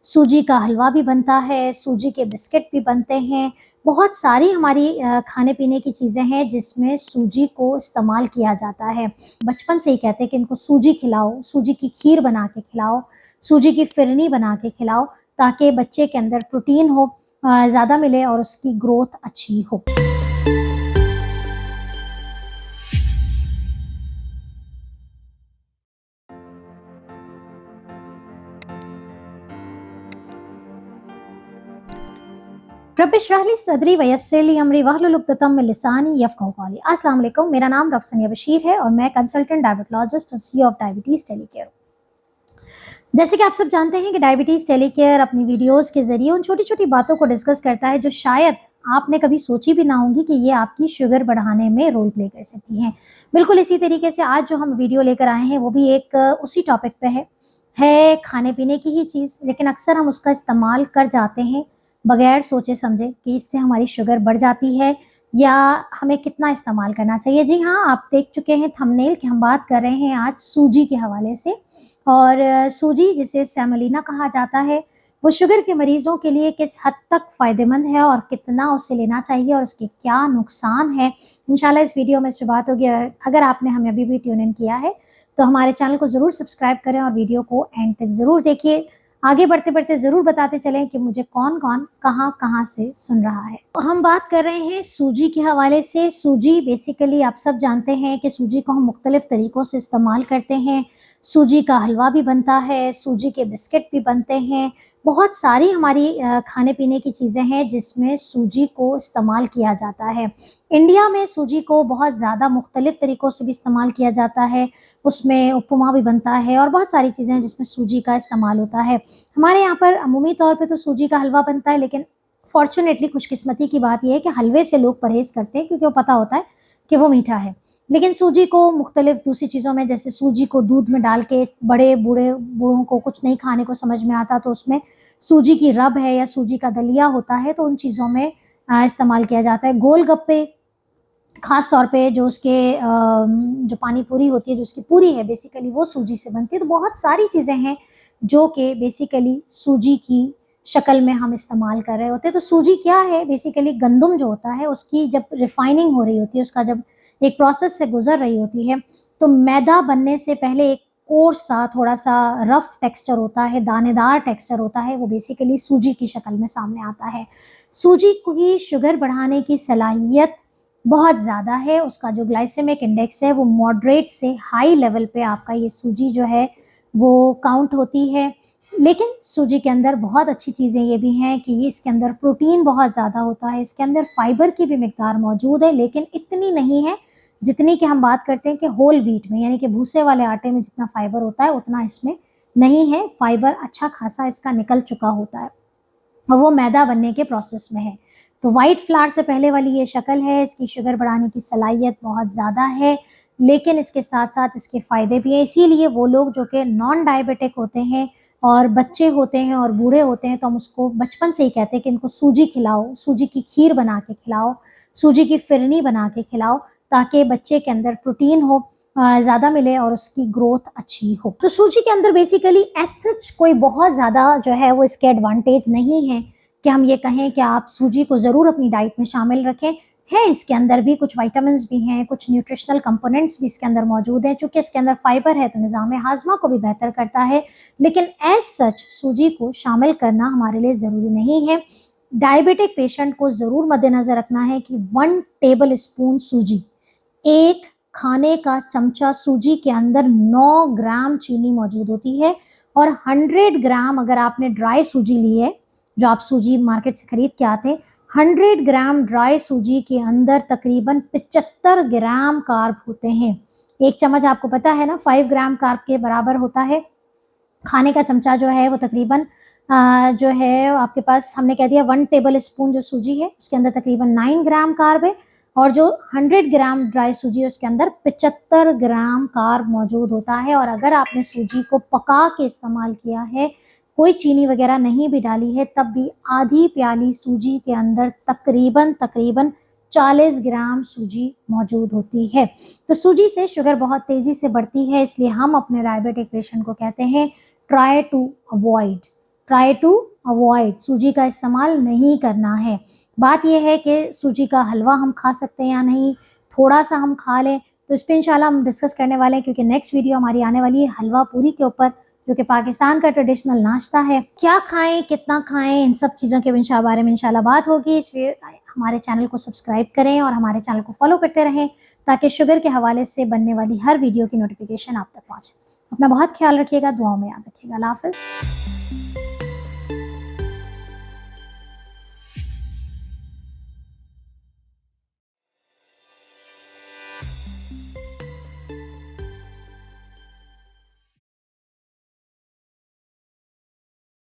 सूजी का हलवा भी बनता है, सूजी के बिस्किट भी बनते हैं। बहुत सारी हमारी खाने पीने की चीज़ें हैं जिसमें सूजी को इस्तेमाल किया जाता है। बचपन से ही कहते हैं कि इनको सूजी खिलाओ, सूजी की खीर बना के खिलाओ, सूजी की फिरनी बना के खिलाओ, ताकि बच्चे के अंदर प्रोटीन हो ज़्यादा मिले और उसकी ग्रोथ अच्छी हो। रब इश्रह ली सदरी वयस्सिर ली अमरी वहलुल उक़्दतम मिन लिसानी यफ़क़हू क़ौली। अस्सलाम वालेकुम, मेरा नाम डॉक्टर सनिया बशीर है और मैं कंसल्टेंट डायबिटोलॉजिस्ट और CEO ऑफ डायबिटीज़ टेलीकेयर। जैसे कि आप सब जानते हैं कि डायबिटीज़ टेलीकेयर अपनी वीडियोस के ज़रिए उन छोटी-छोटी बातों को डिस्कस करता है जो शायद आपने कभी सोची भी ना होंगी कि ये आपकी शुगर बढ़ाने में रोल प्ले कर सकती हैं। बिल्कुल इसी तरीके से आज जो हम वीडियो लेकर आए हैं वो भी एक उसी टॉपिक पे है खाने-पीने की ही चीज़, लेकिन अक्सर हम उसका इस्तेमाल कर जाते हैं बगैर सोचे समझे कि इससे हमारी शुगर बढ़ जाती है या हमें कितना इस्तेमाल करना चाहिए। जी हाँ, आप देख चुके हैं थंबनेल कि हम बात कर रहे हैं आज सूजी के हवाले से। और सूजी जिसे सेमोलिना कहा जाता है, वो शुगर के मरीज़ों के लिए किस हद तक फ़ायदेमंद है और कितना उसे लेना चाहिए और उसके क्या नुकसान हैं, इंशाल्लाह इस वीडियो में इस पे बात होगी। अगर आपने हमें अभी भी ट्यून इन किया है, तो हमारे चैनल को ज़रूर सब्सक्राइब करें और वीडियो को एंड तक ज़रूर देखिए। आगे बढ़ते-बढ़ते ज़रूर बताते चलें कि मुझे कौन-कौन, कहाँ-कहाँ से सुन रहा है। तो हम बात कर रहे हैं सूजी के हवाले से। सूजी बेसिकली आप सब जानते हैं कि सूजी को हम मुख्तलिफ़ तरीक़ों से इस्तेमाल करते हैं। सूजी का हलवा भी बनता है, सूजी के बिस्किट भी बनते हैं। बहुत सारी हमारी खाने पीने की चीज़ें हैं जिसमें सूजी को इस्तेमाल किया जाता है। इंडिया में सूजी को बहुत ज़्यादा मुख्तलिफ़ तरीक़ों से भी इस्तेमाल किया जाता है। उसमें उपमा भी बनता है और बहुत सारी चीज़ें हैं जिसमें सूजी का इस्तेमाल होता है। हमारे यहाँ पर अमूमी तौर पे तो सूजी का हलवा बनता है, लेकिन फ़ॉर्च्यूनेटली खुशकिस्मती की बात ये है कि हलवे से लोग परहेज़ करते हैं क्योंकि वो पता होता है कि वो मीठा है। लेकिन सूजी को मुख्तलिफ़ दूसरी चीज़ों में, जैसे सूजी को दूध में डाल के बूढ़ों को कुछ नहीं खाने को समझ में आता तो उसमें सूजी की रब है या सूजी का दलिया होता है, तो उन चीज़ों में इस्तेमाल किया जाता है। गोलगप्पे ख़ास तौर पे जो उसके जो पानी पूरी होती है, जो उसकी पूरी है बेसिकली वो सूजी से बनती है। तो बहुत सारी चीज़ें हैं जो कि बेसिकली सूजी की शक्ल में हम इस्तेमाल कर रहे होते हैं। तो सूजी क्या है? बेसिकली गंदम जो होता है उसकी जब रिफाइनिंग हो रही होती है, उसका जब एक प्रोसेस से गुज़र रही होती है, तो मैदा बनने से पहले एक कोर्स सा थोड़ा-सा रफ़ टेक्सचर होता है, दानेदार टेक्सचर होता है, वो बेसिकली सूजी की शक्ल में सामने आता है। सूजी की शुगर बढ़ाने की सलाहियत बहुत ज़्यादा है, उसका जो ग्लाइसेमिक इंडेक्स है वो मॉडरेट से हाई लेवल पे आपका ये सूजी जो है वो काउंट होती है। लेकिन सूजी के अंदर बहुत अच्छी चीज़ें ये भी हैं कि ये इसके अंदर प्रोटीन बहुत ज़्यादा होता है, इसके अंदर फाइबर की भी मिकदार मौजूद है, लेकिन इतनी नहीं है जितनी कि हम बात करते हैं कि होल व्हीट में, यानी कि भूसे वाले आटे में जितना फाइबर होता है उतना इसमें नहीं है। फाइबर अच्छा खासा इसका निकल चुका होता है और वो मैदा बनने के प्रोसेस में है। तो व्हाइट फ्लावर से पहले वाली ये शक्ल है, इसकी शुगर बढ़ाने की सलाहियत बहुत ज़्यादा है, लेकिन इसके साथ-साथ इसके फ़ायदे भी हैं। इसीलिए वो लोग जो कि नॉन डायबिटिक होते हैं और बच्चे होते हैं और बूढ़े होते हैं, तो हम उसको बचपन से ही कहते हैं कि इनको सूजी खिलाओ, सूजी की खीर बना के खिलाओ, सूजी की फिरनी बना के खिलाओ, ताकि बच्चे के अंदर प्रोटीन हो ज़्यादा मिले और उसकी ग्रोथ अच्छी हो। तो सूजी के अंदर बेसिकली एज़ सच कोई बहुत ज़्यादा जो है वो इसके एडवांटेज नहीं है कि हम ये कहें कि आप सूजी को ज़रूर अपनी डाइट में शामिल रखें। है इसके अंदर भी कुछ विटामिन्स भी हैं, कुछ न्यूट्रिशनल कंपोनेंट्स भी इसके अंदर मौजूद हैं। चूँकि इसके अंदर फाइबर है तो निज़ाम हाज़मा को भी बेहतर करता है, लेकिन एज़ सच सूजी को शामिल करना हमारे लिए ज़रूरी नहीं है। डायबिटिक पेशेंट को ज़रूर मद्देनज़र रखना है कि 1 टेबल स्पून सूजी, 1 खाने का चमचा सूजी के अंदर 9 ग्राम चीनी मौजूद होती है और 100 ग्राम अगर आपने ड्राई सूजी ली है, जो आप सूजी मार्केट से खरीद के आते हैं, 100 ग्राम ड्राई सूजी के अंदर तकरीबन 75 ग्राम कार्ब होते हैं। 1 चम्मच आपको पता है ना 5 ग्राम कार्ब के बराबर होता है। खाने का चमचा जो है वो तकरीबन जो है आपके पास हमने कह दिया 1 टेबल स्पून जो सूजी है उसके अंदर तकरीबन 9 ग्राम कार्ब है और जो 100 ग्राम ड्राई सूजी है उसके अंदर 75 ग्राम कार्ब मौजूद होता है। और अगर आपने सूजी को पका के इस्तेमाल किया है, कोई चीनी वगैरह नहीं भी डाली है, तब भी आधी प्याली सूजी के अंदर तकरीबन 40 ग्राम सूजी मौजूद होती है। तो सूजी से शुगर बहुत तेज़ी से बढ़ती है, इसलिए हम अपने डायबिटिक पेशेंट को कहते हैं try to avoid try to avoid, सूजी का इस्तेमाल नहीं करना है। बात यह है कि सूजी का हलवा हम खा सकते हैं या नहीं, थोड़ा सा हम खा लें, तो इस पर इंशाल्लाह हम डिस्कस करने वाले हैं, क्योंकि नेक्स्ट वीडियो हमारी आने वाली है हलवा पूरी के ऊपर, जो कि पाकिस्तान का ट्रेडिशनल नाश्ता है। क्या खाएं, कितना खाएं, इन सब चीज़ों के बारे में इंशाल्लाह बात होगी। इसलिए हमारे चैनल को सब्सक्राइब करें और हमारे चैनल को फॉलो करते रहें, ताकि शुगर के हवाले से बनने वाली हर वीडियो की नोटिफिकेशन आप तक पहुँचे। अपना बहुत ख्याल रखिएगा, दुआओं में याद रखिएगा। अल्लाह हाफ़िज़।